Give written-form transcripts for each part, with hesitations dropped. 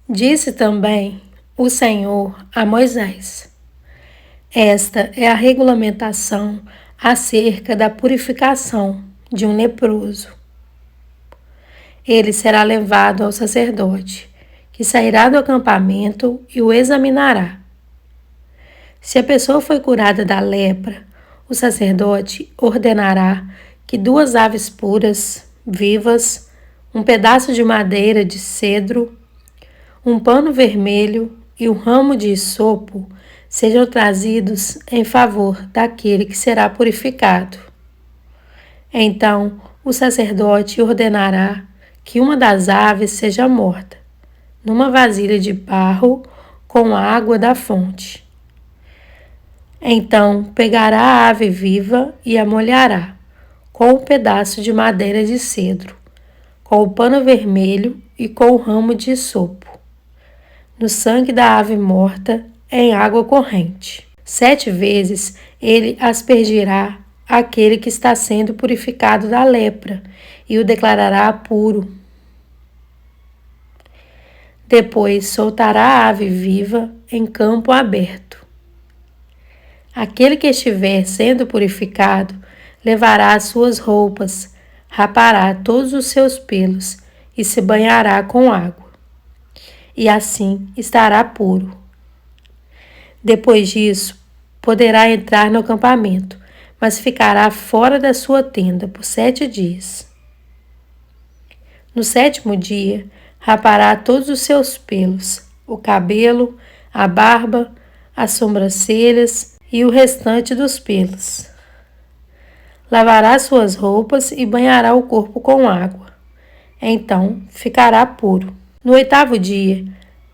Disse também o Senhor a Moisés: Esta é a regulamentação acerca da purificação de um leproso. Ele será levado ao sacerdote, que sairá do acampamento e o examinará. Se a pessoa foi curada da lepra, o sacerdote ordenará que 2 aves puras, vivas, um pedaço de madeira de cedro, um pano vermelho e um ramo de hisopo sejam trazidos em favor daquele que será purificado. Então, o sacerdote ordenará que uma das aves seja morta, numa vasilha de barro com água da fonte. Então, pegará a ave viva e a molhará com um pedaço de madeira de cedro, com o pano vermelho e com o ramo de hisopo, no sangue da ave morta, em água corrente. 7 vezes ele aspergirá aquele que está sendo purificado da lepra e o declarará puro. Depois soltará a ave viva em campo aberto. Aquele que estiver sendo purificado levará as suas roupas, rapará todos os seus pelos e se banhará com água. E assim estará puro. Depois disso, poderá entrar no acampamento, mas ficará fora da sua tenda por 7 dias. No 7º dia, rapará todos os seus pelos, o cabelo, a barba, as sobrancelhas e o restante dos pelos. Lavará suas roupas e banhará o corpo com água. Então ficará puro. No 8º dia,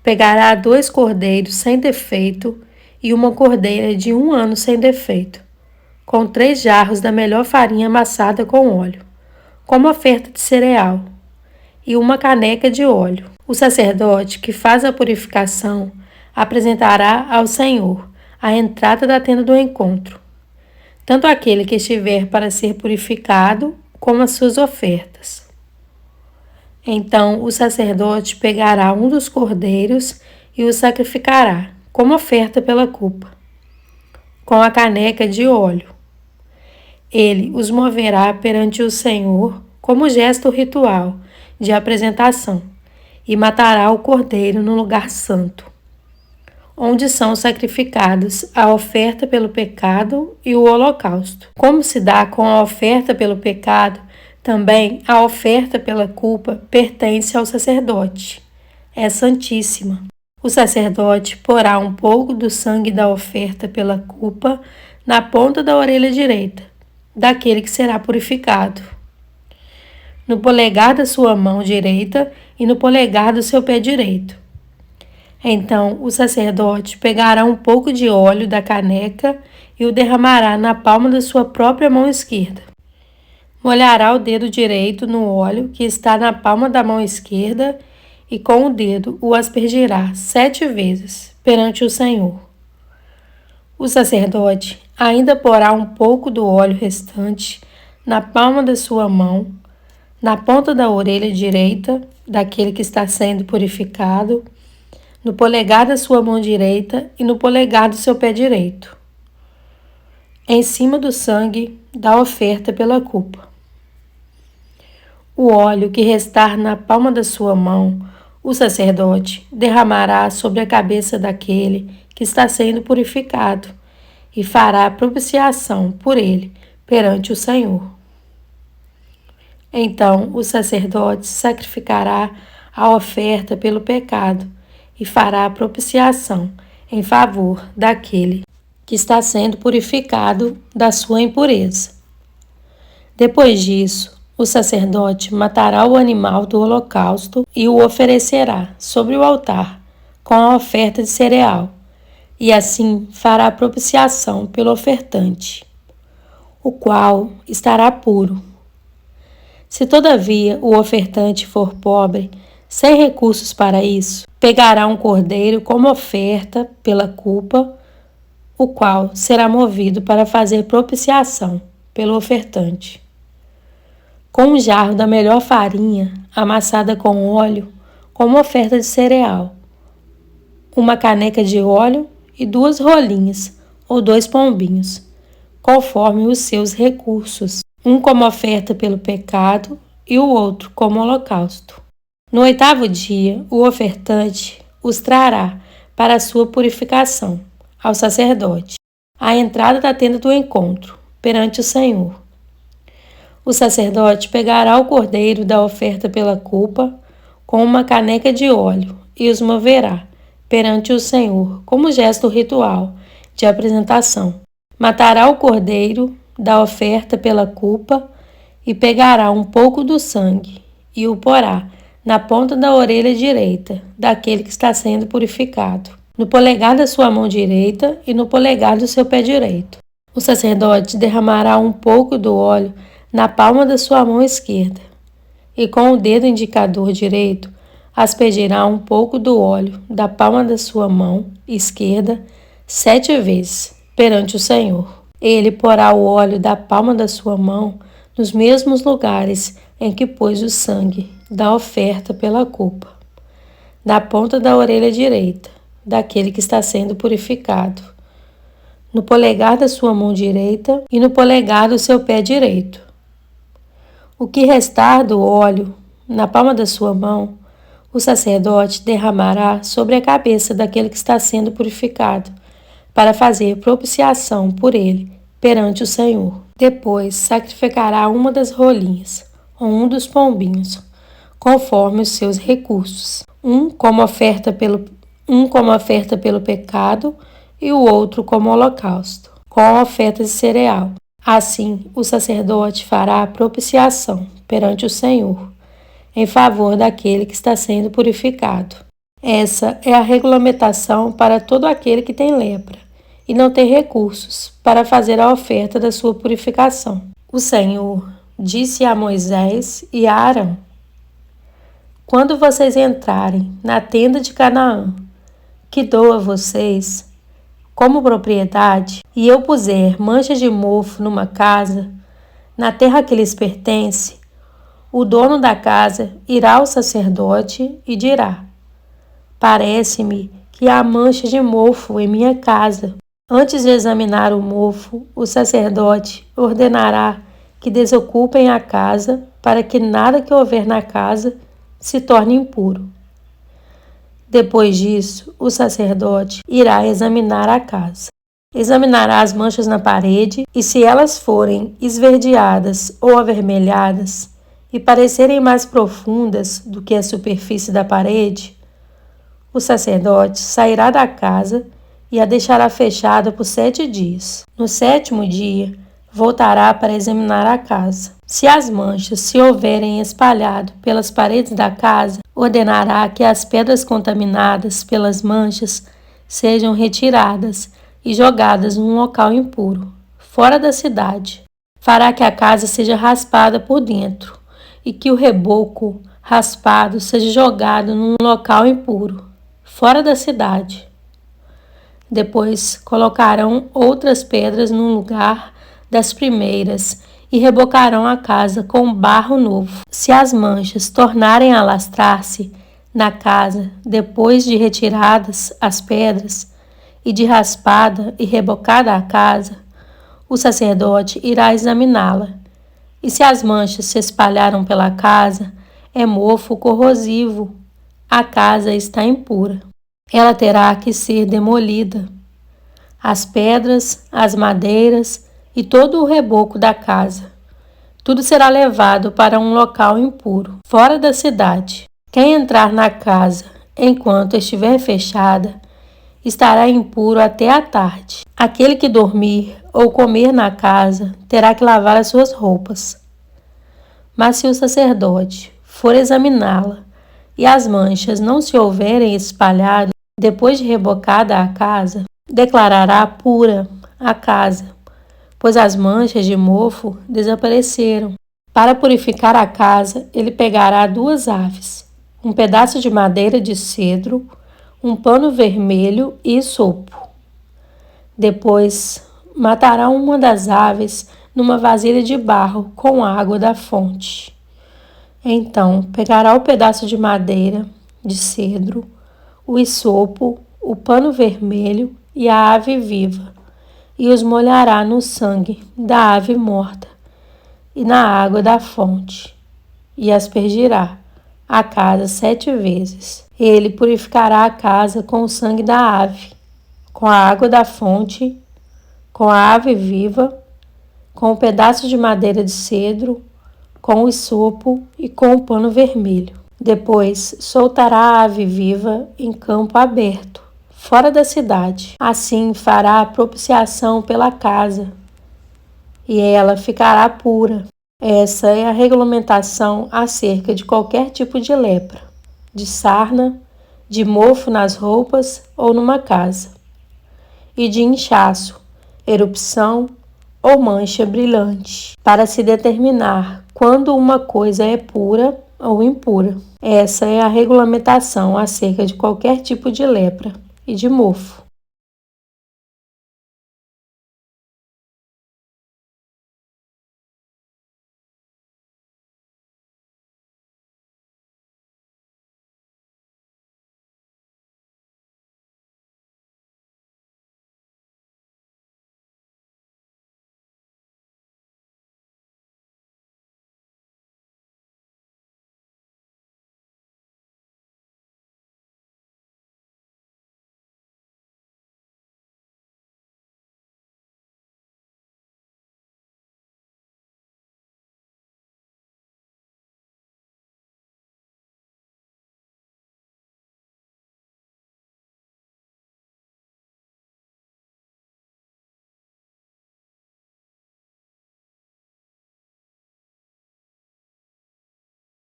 pegará 2 cordeiros sem defeito e uma cordeira de 1 ano sem defeito, com 3 jarros da melhor farinha amassada com óleo, como oferta de cereal, e uma caneca de óleo. O sacerdote que faz a purificação apresentará ao Senhor a entrada da tenda do encontro, tanto aquele que estiver para ser purificado, como as suas ofertas. Então o sacerdote pegará um dos cordeiros e o sacrificará, como oferta pela culpa, com a caneca de óleo. Ele os moverá perante o Senhor como gesto ritual de apresentação e matará o cordeiro no lugar santo, onde são sacrificados a oferta pelo pecado e o holocausto. Como se dá com a oferta pelo pecado, também a oferta pela culpa pertence ao sacerdote. É santíssima. O sacerdote porá um pouco do sangue da oferta pela culpa na ponta da orelha direita, daquele que será purificado, no polegar da sua mão direita e no polegar do seu pé direito. Então o sacerdote pegará um pouco de óleo da caneca e o derramará na palma da sua própria mão esquerda. Molhará o dedo direito no óleo que está na palma da mão esquerda e com o dedo o aspergirá 7 vezes perante o Senhor. O sacerdote ainda porá um pouco do óleo restante na palma da sua mão, na ponta da orelha direita daquele que está sendo purificado, no polegar da sua mão direita e no polegar do seu pé direito, em cima do sangue da oferta pela culpa. O óleo que restar na palma da sua mão, o sacerdote derramará sobre a cabeça daquele que está sendo purificado e fará propiciação por ele perante o Senhor. Então o sacerdote sacrificará a oferta pelo pecado e fará propiciação em favor daquele que está sendo purificado da sua impureza. Depois disso, o sacerdote matará o animal do holocausto e o oferecerá sobre o altar com a oferta de cereal, e assim fará propiciação pelo ofertante, o qual estará puro. Se todavia o ofertante for pobre, sem recursos para isso, pegará um cordeiro como oferta pela culpa, o qual será movido para fazer propiciação pelo ofertante. Com um jarro da melhor farinha, amassada com óleo, como oferta de cereal, uma caneca de óleo e 2 rolinhas, ou 2 pombinhos, conforme os seus recursos, um como oferta pelo pecado e o outro como holocausto. No 8º dia, o ofertante os trará para a sua purificação ao sacerdote, à entrada da tenda do encontro, perante o Senhor. O sacerdote pegará o cordeiro da oferta pela culpa com uma caneca de óleo e os moverá perante o Senhor como gesto ritual de apresentação. Matará o cordeiro da oferta pela culpa e pegará um pouco do sangue e o porá na ponta da orelha direita daquele que está sendo purificado, no polegar da sua mão direita e no polegar do seu pé direito. O sacerdote derramará um pouco do óleo na palma da sua mão esquerda e com o dedo indicador direito aspergirá um pouco do óleo da palma da sua mão esquerda 7 vezes perante o Senhor. Ele porá o óleo da palma da sua mão nos mesmos lugares em que pôs o sangue da oferta pela culpa, na ponta da orelha direita daquele que está sendo purificado, no polegar da sua mão direita e no polegar do seu pé direito. O que restar do óleo na palma da sua mão, o sacerdote derramará sobre a cabeça daquele que está sendo purificado, para fazer propiciação por ele perante o Senhor. Depois sacrificará uma das rolinhas, ou um dos pombinhos, conforme os seus recursos, um como oferta pelo pecado e o outro como holocausto, com oferta de cereal. Assim, o sacerdote fará a propiciação perante o Senhor, em favor daquele que está sendo purificado. Essa é a regulamentação para todo aquele que tem lepra e não tem recursos para fazer a oferta da sua purificação. O Senhor disse a Moisés e a Arão: quando vocês entrarem na tenda de Canaã, que dou a vocês como propriedade, e eu puser manchas de mofo numa casa, na terra que lhes pertence, o dono da casa irá ao sacerdote e dirá: parece-me que há mancha de mofo em minha casa. Antes de examinar o mofo, o sacerdote ordenará que desocupem a casa, para que nada que houver na casa se torne impuro. Depois disso, o sacerdote irá examinar a casa. Examinará as manchas na parede e, se elas forem esverdeadas ou avermelhadas e parecerem mais profundas do que a superfície da parede, o sacerdote sairá da casa e a deixará fechada por 7 dias. No 7º dia, voltará para examinar a casa. Se as manchas se houverem espalhado pelas paredes da casa, ordenará que as pedras contaminadas pelas manchas sejam retiradas e jogadas num local impuro, fora da cidade. Fará que a casa seja raspada por dentro e que o reboco raspado seja jogado num local impuro, fora da cidade. Depois colocarão outras pedras no lugar das primeiras e rebocarão a casa com barro novo. Se as manchas tornarem a alastrar-se na casa depois de retiradas as pedras e de raspada e rebocada a casa, o sacerdote irá examiná-la. E se as manchas se espalharam pela casa, é mofo corrosivo, a casa está impura. Ela terá que ser demolida. As pedras, as madeiras e todo o reboco da casa. Tudo será levado para um local impuro, fora da cidade. Quem entrar na casa enquanto estiver fechada, estará impuro até a tarde. Aquele que dormir ou comer na casa terá que lavar as suas roupas. Mas se o sacerdote for examiná-la e as manchas não se houverem espalhado depois de rebocada a casa, declarará pura a casa, pois as manchas de mofo desapareceram. Para purificar a casa, ele pegará 2 aves, um pedaço de madeira de cedro, um pano vermelho e isopo. Depois, matará uma das aves numa vasilha de barro com água da fonte. Então, pegará o pedaço de madeira de cedro, o isopo, o pano vermelho e a ave viva, e os molhará no sangue da ave morta e na água da fonte, e aspergirá a casa 7 vezes. Ele purificará a casa com o sangue da ave, com a água da fonte, com a ave viva, com o pedaço de madeira de cedro, com o hisopo e com o pano vermelho. Depois soltará a ave viva em campo aberto, fora da cidade. Assim fará a propiciação pela casa, e ela ficará pura. Essa é a regulamentação acerca de qualquer tipo de lepra, de sarna, de mofo nas roupas ou numa casa, e de inchaço, erupção ou mancha brilhante, para se determinar quando uma coisa é pura ou impura. Essa é a regulamentação acerca de qualquer tipo de lepra e de mofo.